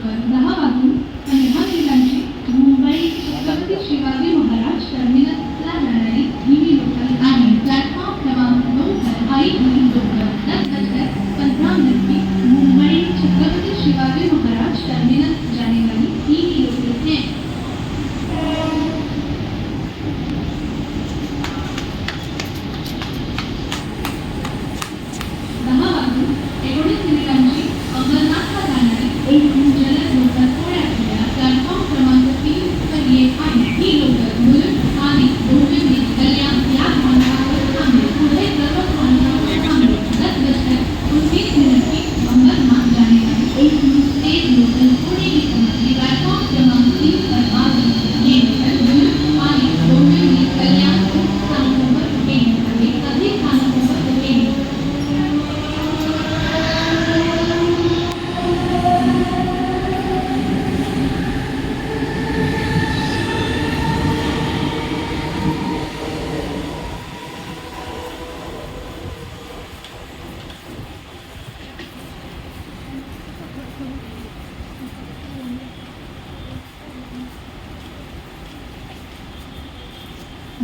Local 10 वाजून 15 मिनिटांची मुंबई छत्रपती शिवाजी महाराज टर्मिनसला जाणारी ही लोकल आहे. प्लॅटफॉर्म क्रमांक 2 पर आई हुई लोकल 10 बजकर 15 मिनट की मुंबई छत्रपति शिवाजी महाराज टर्मिनस जाने वाली ही लोकल है. 10 वाजून 19 मिनिटांची अंबरनाथला जाणारी एक जलद लोकल पुण्यातल्या प्लॅटफॉर्म क्रमांक 3 पर येत आहे. ही लोकल मुलुंड आणि डोंबिवली कल्याण या मार्गावर थांबेल. पुढे सर्व स्थानकावर थांबेल. 10 बजकर 19 मिनट की अंबरनाथ जाने वाली एक तेज लोकल पुणे की पहुंची. प्लॅटफॉर्म क्रमांक 3 पर आ गई. ये लोकल मुलुंड आणि डोंबिवली कल्याण स्थानकों पर रुकेगी. सभी स्थानकों पर रुकेगी.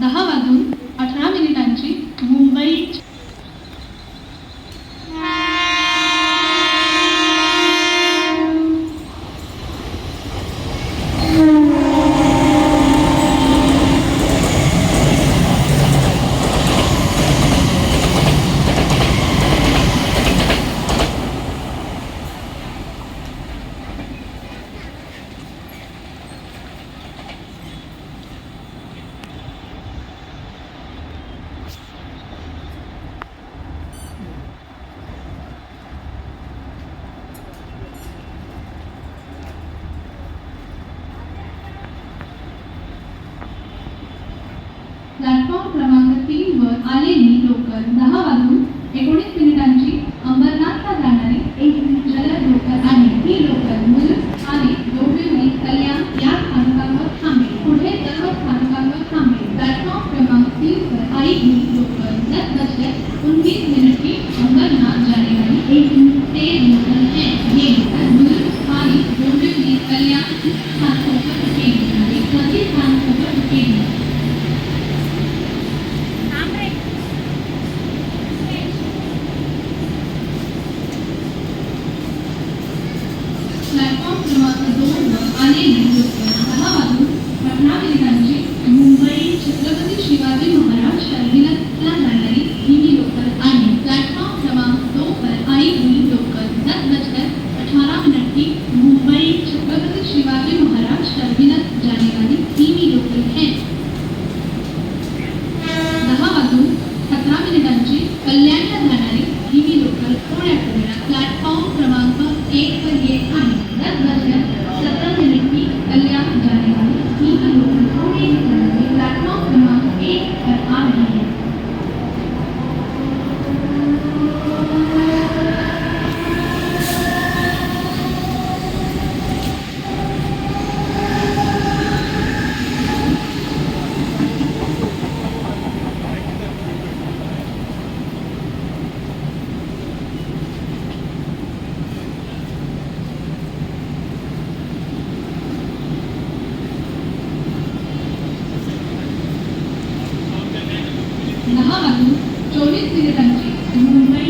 10 वाजून 18 मिनिटांची मुंबई प्लॅटफॉर्म क्रमांक 3 वर आलेली लोकल 10 वाजून 19 मिनिटांची अंबरनाथला जाणारी एक जलद लोकल आहे. ही लोकल मुलुंड आणि डोंबिवली कल्याण या स्थानकावर थांबेल. पुढे सर्व स्थानकांवर थांबेल. प्लॅटफॉर्म क्रमांक 3 पर आई हुई लोकल 10 बजकर 19 मिनट की अंबरनाथ जाने वाली एक तेज लोकल है. ये लोकल मुलुंड आणि डोंबिवली कल्याण स्थानकों पर रुकेगी. सभी स्थानकों पर रुकेगी. 10 मिनिटांची मुंबई छत्रपती शिवाजी महाराज टर्मिनसला जाणारी ही लोकल आहे. प्लॅटफॉर्म क्रमांक 2 पर आई हुई लोकल 10 बजकर 18 मिनट की मुंबई छत्रपती शिवाजी महाराज टर्मिनस जाने वाली ही लोकल है. 10 वाजून 17 मिनिटांची कल्याणला जाणारी ही लोकल पुण्याकडे प्लॅटफॉर्म क्रमांक 1 पर येत आहे. 10 बजकर 17 मिनट की कल्याण जाने वाली ही लोकल पुणे की प्लॅटफॉर्म क्रमांक 1 पर आ रही है. 10 वाजून 24 मिनिटांची मुंबई